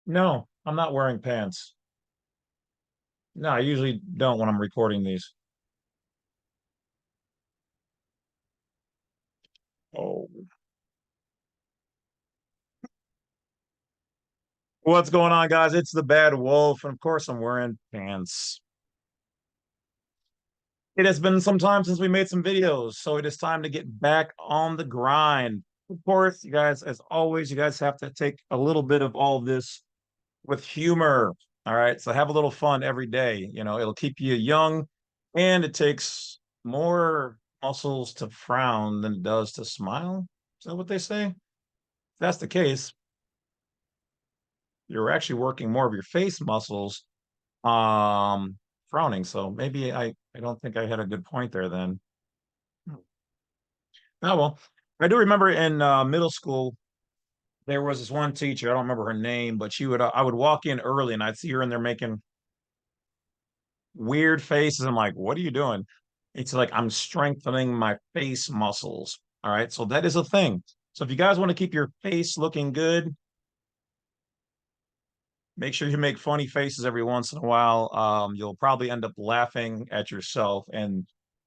No, I'm not wearing pants. No, I usually don't when I'm recording these. Oh, what's going on, guys? It's the Bad Wolf, and of course, I'm wearing pants. It has been some time since we made some videos, so it is time to get back on the grind. Of course, you guys, as always, you guys have to take a little bit of all this with humor. All right, so have a little fun every day. You know, it'll keep you young, and it takes more muscles to frown than it does to smile. Is that what they say? If that's the case, you're actually working more of your face muscles frowning. So maybe I don't think I had a good point there then. Oh well. I do remember in middle school there was this one teacher, I don't remember her name, but she would I would walk in early and I'd see her in there making weird faces. I'm like, what are you doing? It's like I'm strengthening my face muscles. All right. So that is a thing. So if you guys want to keep your face looking good, make sure you make funny faces every once in a while. You'll probably end up laughing at yourself, and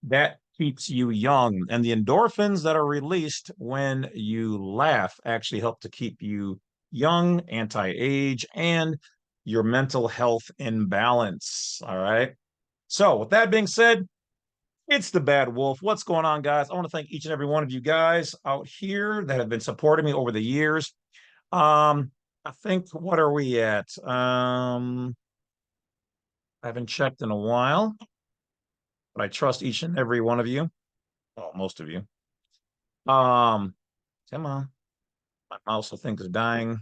that keeps you young. And the endorphins that are released when you laugh actually help to keep you young, anti-age, and your mental health in balance. All right. So, with that being said, it's the Bad Wolf. What's going on, guys? I want to thank each and every one of you guys out here that have been supporting me over the years. I think what are we at? I haven't checked in a while, but I trust each and every one of you. Well, most of you. Um, Come on. My mouse I think is dying.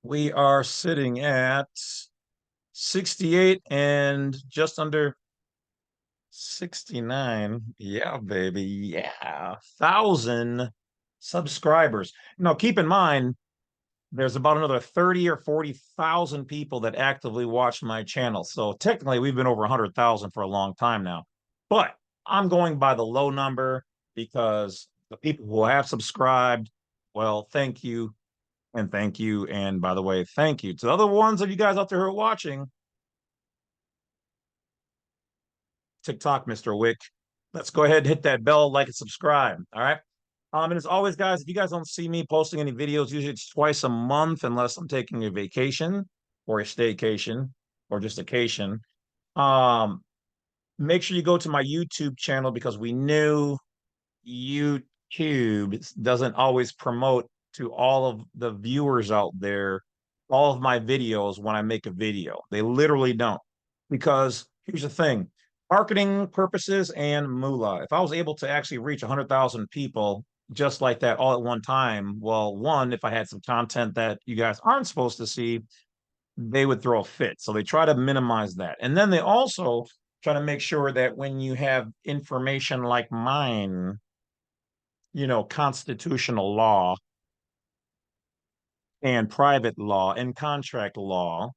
We are sitting at 68 and just under 69. Yeah, baby. Yeah. 1,000 subscribers. Now, keep in mind, there's about another 30 or 40,000 people that actively watch my channel. So technically, we've been over 100,000 for a long time now. But I'm going by the low number because the people who have subscribed, well, thank you. And thank you. And by the way, thank you to the other ones of you guys out there who are watching TikTok, Mr. Wick. Let's go ahead and hit that bell, like, and subscribe. All right. And as always, guys, if you guys don't see me posting any videos, usually it's twice a month, unless I'm taking a vacation or a staycation or just a cation. Um, Make sure you go to my YouTube channel because we knew YouTube doesn't always promote to all of the viewers out there all of my videos when I make a video. They literally don't. Because here's the thing, marketing purposes and moolah. If I was able to actually reach 100,000 people just like that all at one time, well, one, if I had some content that you guys aren't supposed to see, they would throw a fit. So they try to minimize that. And then they also try to make sure that when you have information like mine, constitutional law and private law and contract law,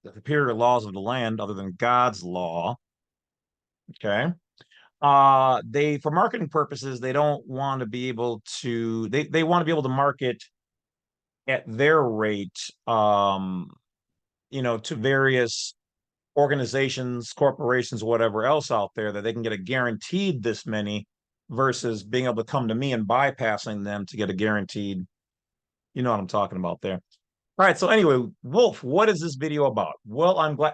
the superior laws of the land other than God's law. Okay. They for marketing purposes, they don't want to be able to they want to be able to market at their rate, to various organizations, corporations, whatever else out there that they can get a guaranteed this many versus being able to come to me and bypassing them to get a guaranteed. You know what I'm talking about there. All right. So anyway, Wolf, what is this video about? Well, I'm glad.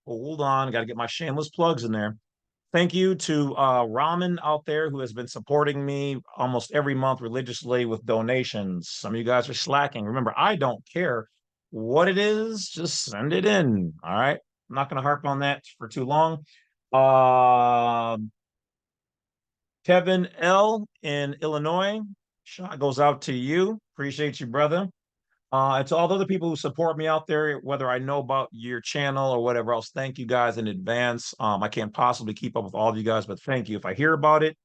Hold on, got to get my shameless plugs in there. Thank you to Ramen out there who has been supporting me almost every month religiously with donations. Some of you guys are slacking. Remember, I don't care what it is, just send it in. All right. I'm not going to harp on that for too long. Uh, Kevin L in Illinois, shot goes out to you. Appreciate you, brother. And to all the other people who support me out there, whether I know about your channel or whatever else, thank you guys in advance. I can't possibly keep up with all of you guys, but thank you. If I hear about it,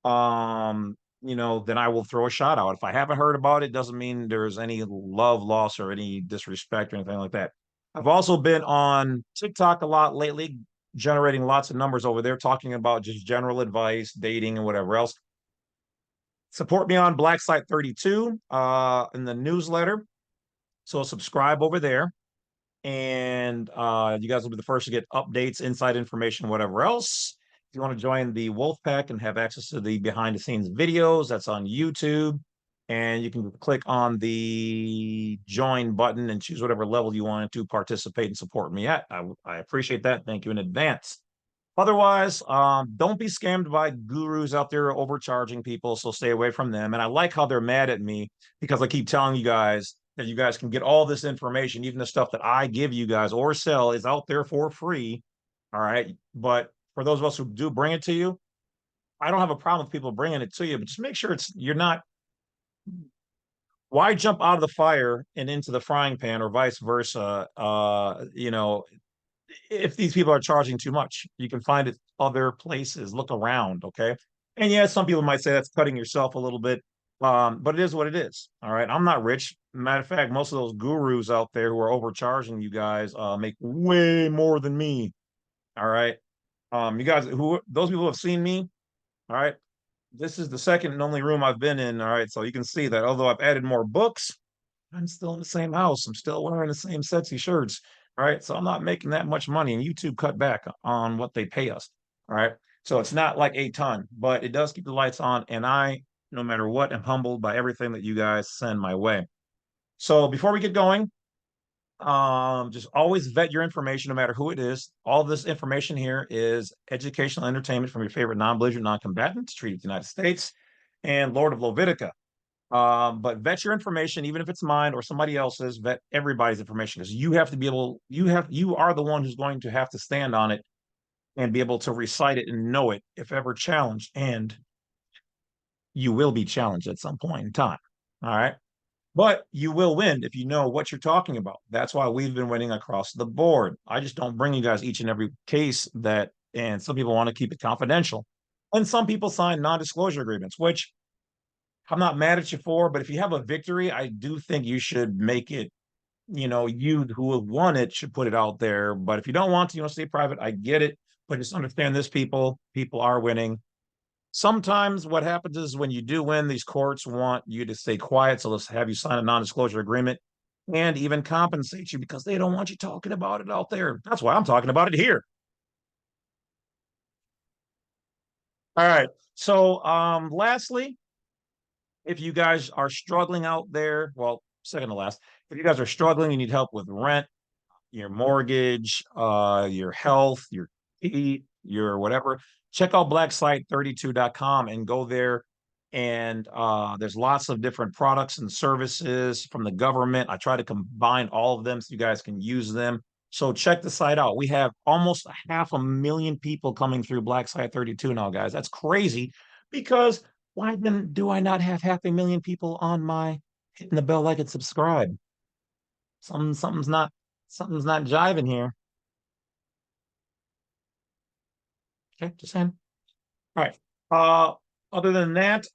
then I will throw a shout out. If I haven't heard about it, doesn't mean there's any love loss or any disrespect or anything like that. I've also been on TikTok a lot lately, generating lots of numbers over there, talking about just general advice, dating, and whatever else. Support me on Black Site 32 in the newsletter. So subscribe over there. And you guys will be the first to get updates, inside information, whatever else. If you want to join the Wolf Pack and have access to the behind the scenes videos, that's on YouTube. And you can click on the join button and choose whatever level you want to participate and support me at. I appreciate that. Thank you in advance. Otherwise, don't be scammed by gurus out there overcharging people, so stay away from them. And I like how they're mad at me because I keep telling you guys that you guys can get all this information, even the stuff that I give you guys or sell is out there for free. All right. But for those of us who do bring it to you, I don't have a problem with people bringing it to you, but just make sure you're not. Why jump out of the fire and into the frying pan or vice versa? If these people are charging too much, you can find it other places. Look around, okay? And yeah, some people might say that's cutting yourself a little bit, but it is what it is. All right, I'm not rich. Matter of fact, most of those gurus out there who are overcharging you guys make way more than me. All right, you guys, who those people who have seen me, all right. This is the second and only room I've been in. All right, so you can see that although I've added more books, I'm still in the same house. I'm still wearing the same sexy shirts. All right. So I'm not making that much money. And YouTube cut back on what they pay us. All right. So it's not like a ton, but it does keep the lights on. And I, no matter what, am humbled by everything that you guys send my way. So before we get going, just always vet your information no matter who it is. All this information here is educational entertainment from your favorite non-belligerent non-combatant, treaty of the United States, and Lord of Levitica. But vet your information, even if it's mine or somebody else's, vet everybody's information because you have to be able, you are the one who's going to have to stand on it and be able to recite it and know it if ever challenged. And you will be challenged at some point in time. All right. But you will win if you know what you're talking about. That's why we've been winning across the board. I just don't bring you guys each and every case that, and some people want to keep it confidential. And some people sign non-disclosure agreements, which I'm not mad at you for, but if you have a victory, I do think you should make it, you who have won it should put it out there. But if you don't want to, stay private, I get it. But just understand this, people are winning. Sometimes what happens is when you do win, these courts want you to stay quiet. So let's have you sign a non-disclosure agreement and even compensate you because they don't want you talking about it out there. That's why I'm talking about it here. All right. So lastly, if you guys are struggling out there, well, second to last, if you guys are struggling, you need help with rent, your mortgage, your health, your heat, your whatever, check out blacksite32.com and go there. And there's lots of different products and services from the government. I try to combine all of them so you guys can use them. So check the site out. We have almost 500,000 people coming through Black Site 32 now, guys. That's crazy because why then do I not have 500,000 people on my hitting the bell like and subscribe? Something's not jiving here. Okay, just saying. All right. Other than that,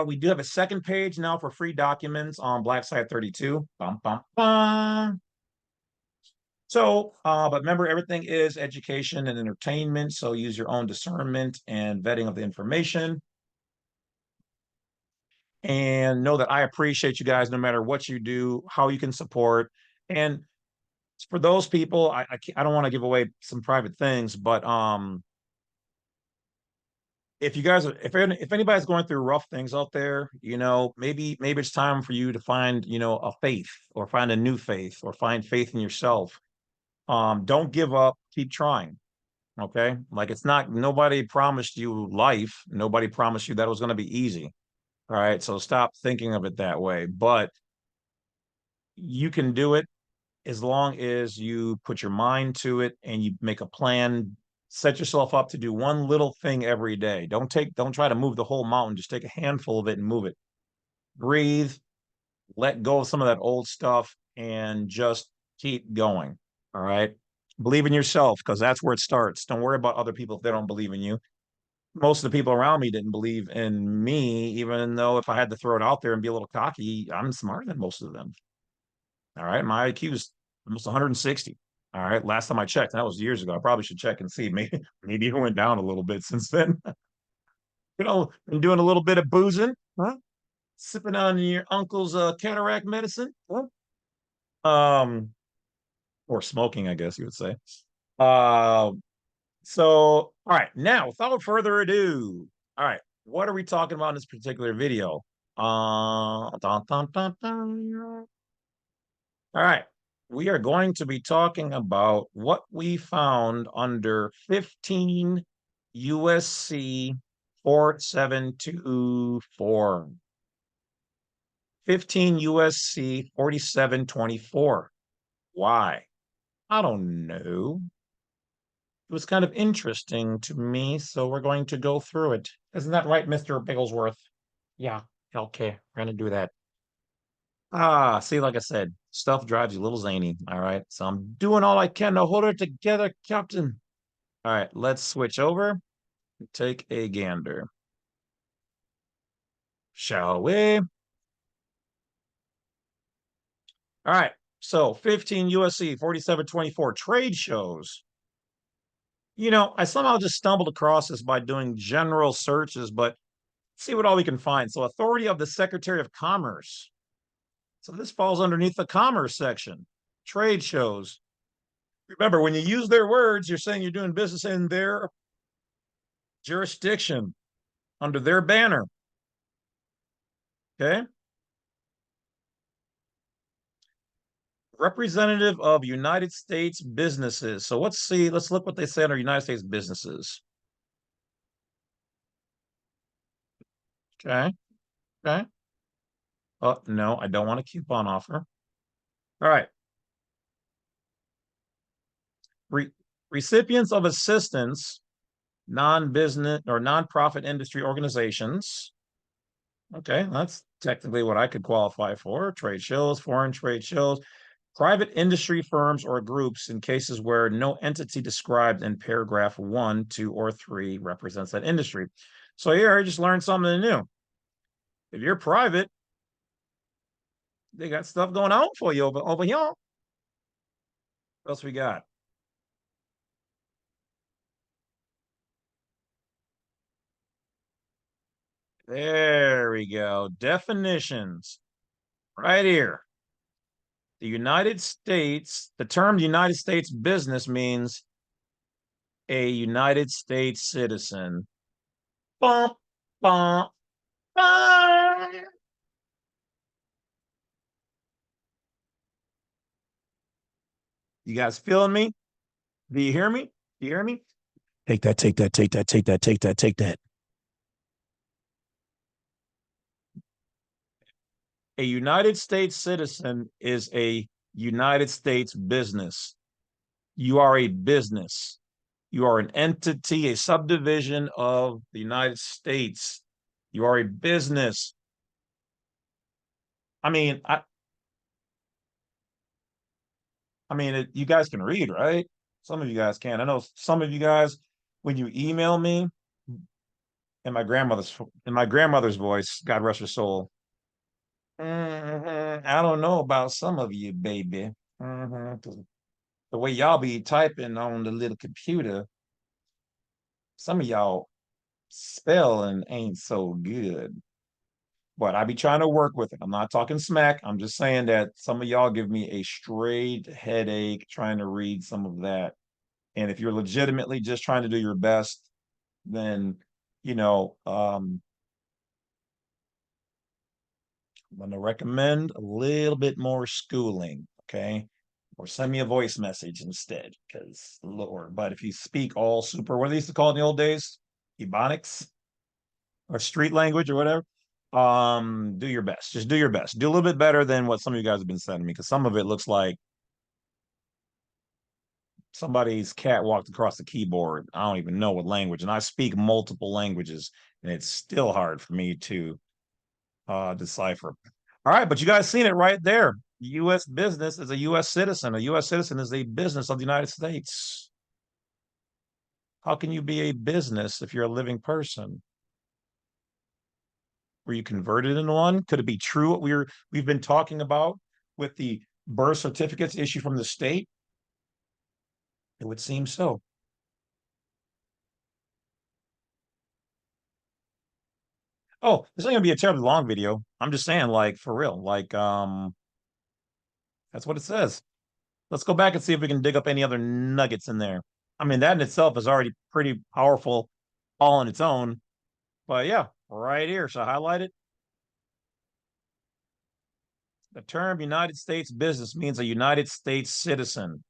we do have a second page now for free documents on Black Site 32. Bum, bum, bum. So, but remember, everything is education and entertainment. So use your own discernment and vetting of the information. And know that I appreciate you guys no matter what you do, how you can support. And for those people, I don't want to give away some private things, but if you guys if anybody's going through rough things out there, maybe it's time for you to find, a faith or find a new faith or find faith in yourself. Don't give up, keep trying. Okay? Like it's not nobody promised you life, nobody promised you that it was going to be easy. All right? So stop thinking of it that way. But you can do it as long as you put your mind to it and you make a plan, set yourself up to do one little thing every day. Don't try to move the whole mountain. Just take a handful of it and move it. Breathe, let go of some of that old stuff and just keep going. All right. Believe in yourself because that's where it starts. Don't worry about other people if they don't believe in you. Most of the people around me didn't believe in me, even though if I had to throw it out there and be a little cocky, I'm smarter than most of them. All right. My IQ is almost 160. All right. Last time I checked, that was years ago. I probably should check and see. Maybe it went down a little bit since then. Been doing a little bit of boozing. Huh? Sipping on your uncle's cataract medicine? Um, or smoking, I guess you would say. Uh, so, all right, now without further ado, all right, what are we talking about in this particular video? Dun, dun, dun, dun. All right, we are going to be talking about what we found under 15 USC 4724. 15 USC 4724. Why? I don't know. It was kind of interesting to me, so we're going to go through it. Isn't that right, Mr. Bigglesworth? Yeah, okay, we're gonna do that. See, like I said, stuff drives you a little zany. All right, so I'm doing all I can to hold it together, Captain. All right, let's switch over and take a gander. Shall we? All right, so 15 USC 4724 trade shows. You know, I somehow just stumbled across this by doing general searches, but see what all we can find. So, authority of the Secretary of Commerce. So, this falls underneath the commerce section. Trade shows. Remember, when you use their words, you're saying you're doing business in their jurisdiction, under their banner. Okay. Representative of United States businesses. So, let's see. Let's look what they say under United States businesses. Okay. Okay. Oh, no, I don't want a coupon offer. All right. Re- Recipients of assistance, non-business or non-profit industry organizations. Okay, that's technically what I could qualify for. Trade shows, foreign trade shows, private industry firms or groups in cases where no entity described in paragraph 1, 2, or 3 represents that industry. So here I just learned something new. If you're private, they got stuff going on for you over here. What else we got? There we go. Definitions right here. The United States, the term United States business means a United States citizen. Bum, bum, bum. You guys feeling me? Do you hear me? Do you hear me? Take that, take that, take that, take that, take that, take that. A United States citizen is a United States business. You are a business. You are an entity, a subdivision of the United States. You are a business. I mean, you guys can read, right? Some of you guys can. I know some of you guys, when you email me, in my grandmother's voice, God rest her soul. I don't know about some of you, baby. The way y'all be typing on the little computer, some of y'all spelling ain't so good. But I be trying to work with it. I'm not talking smack. I'm just saying that some of y'all give me a straight headache trying to read some of that. And if you're legitimately just trying to do your best, then you know, I'm going to recommend a little bit more schooling, okay? Or send me a voice message instead, because Lord. But if you speak all super, what they used to call it in the old days, Ebonics or street language or whatever, do your best. Just do your best. Do a little bit better than what some of you guys have been sending me, because some of it looks like somebody's cat walked across the keyboard. I don't even know what language, and I speak multiple languages, and it's still hard for me to decipher. All right, but you guys seen it right there. U.S. business is a U.S. citizen. A U.S. citizen is a business of the United States. How can you be a business if you're a living person? Were you converted into one? Could it be true what we've been talking about with the birth certificates issued from the state? It would seem so. Oh, this ain't gonna be a terribly long video. I'm just saying, like, for real. Like, that's what it says. Let's go back and see if we can dig up any other nuggets in there. I mean, that in itself is already pretty powerful all on its own. But yeah, right here. So highlight it. The term United States business means a United States citizen.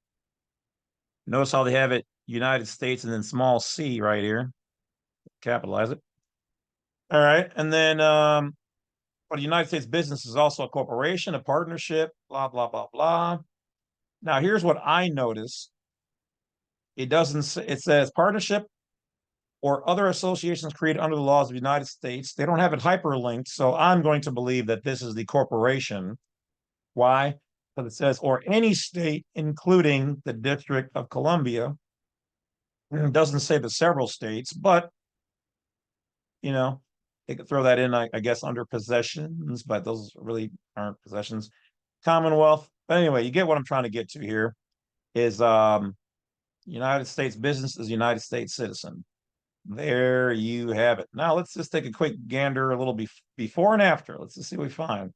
Notice how they have it United States and then small c right here. Capitalize it. All right. And then but a United States business is also a corporation, a partnership, blah, blah, blah, blah. Now, here's what I noticed. It doesn't say, it says partnership or other associations created under the laws of the United States. They don't have it hyperlinked. So I'm going to believe that this is the corporation. Why? Because it says, or any state, including the District of Columbia. It doesn't say the several states, but, you know, they could throw that in, I guess, under possessions, but those really aren't possessions. Commonwealth. But anyway, you get what I'm trying to get to here is United States business is United States citizen. There you have it. Now let's just take a quick gander a little before and after. Let's just see what we find.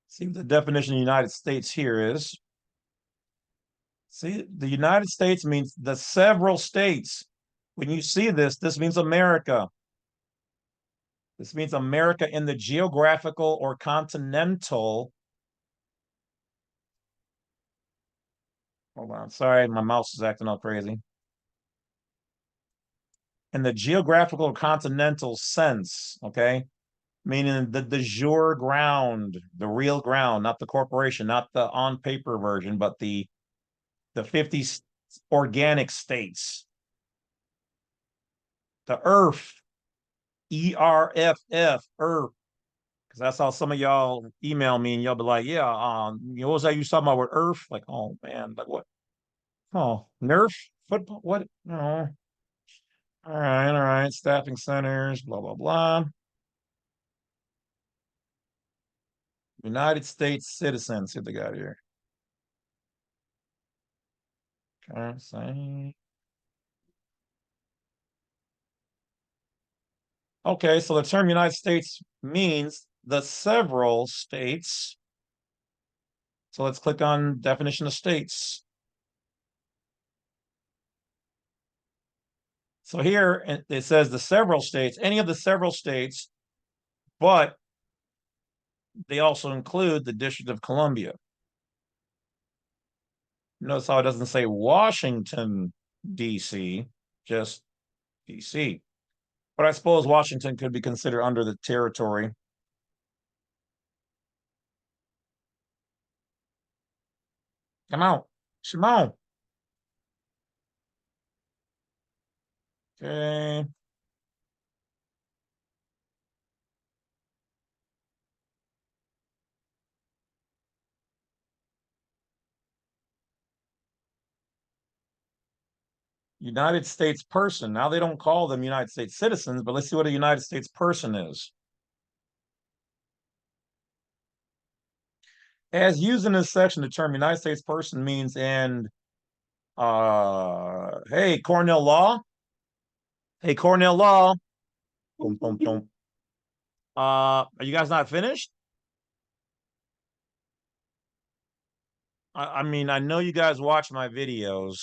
See what the definition of United States here is. See, the United States means the several states. When you see this, this means America. This means America in the geographical or continental. Hold on. Sorry, my mouse is acting all crazy. In the geographical or continental sense, okay? Meaning the de jure ground, the real ground, not the corporation, not the on paper version, but the 50 organic states. The earth, earth, because that's how some of y'all email me and y'all be like, yeah, what was that you talking about with earth? Like, oh man, like what? Oh, Nerf football? What? No. All right. Staffing centers, blah, blah, blah. United States citizens. See what they got here. Currency. Okay, so the term United States means the several states. So let's click on definition of states. So here it says the several states, any of the several states, but they also include the District of Columbia. Notice how it doesn't say Washington, D.C., just D.C. But I suppose Washington could be considered under the territory. Come out. Shimon. Okay. United States person. Now they don't call them United States citizens, but let's see what a United States person is. As used in this section, the term United States person means and hey, Cornell Law. Hey, Cornell Law. Boom, boom, boom. Are you guys not finished? I mean, I know you guys watch my videos.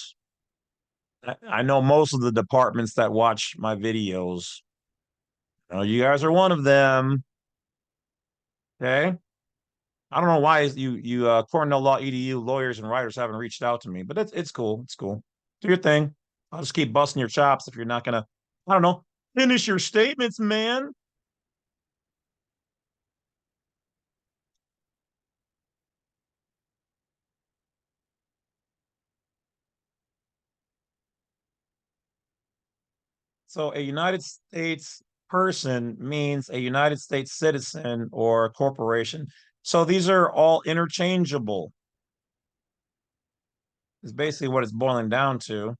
I know most of the departments that watch my videos. You guys are one of them. Okay. I don't know why you Cornell Law EDU lawyers and writers haven't reached out to me, but it's cool. It's cool. Do your thing. I'll just keep busting your chops if you're not gonna, I don't know, finish your statements, man. So a United States person means a United States citizen or corporation. So these are all interchangeable, is basically what it's boiling down to.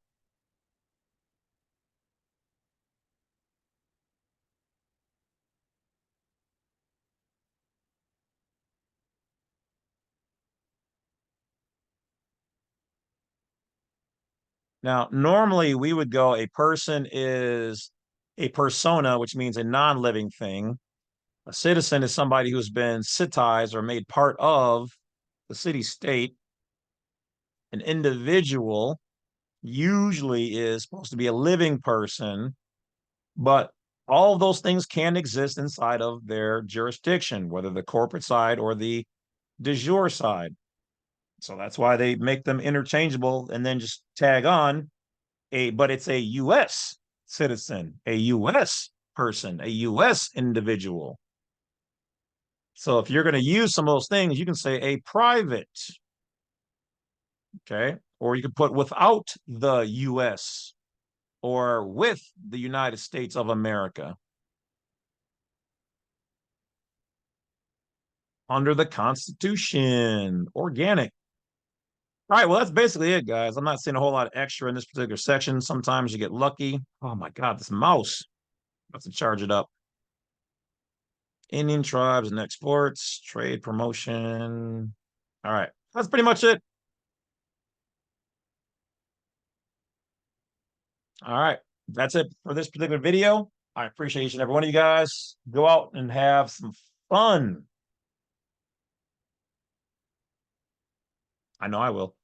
Now, normally we would go a person is a persona, which means a non-living thing. A citizen is somebody who's been citized or made part of the city state. An individual usually is supposed to be a living person, but all of those things can exist inside of their jurisdiction, whether the corporate side or the de jure side. So that's why they make them interchangeable and then just tag on but it's a U.S. citizen, a U.S. person, a U.S. individual. So if you're going to use some of those things, you can say a private, okay? Or you could put without the U.S. or with the United States of America. Under the Constitution, organic. All right, well, that's basically it, guys. I'm not seeing a whole lot of extra in this particular section. Sometimes you get lucky. Oh my God, this mouse. Let's charge it up. Indian tribes and exports, trade promotion. All right, that's pretty much it. All right, that's it for this particular video. I appreciate each and every one of you guys. Go out and have some fun. I know I will.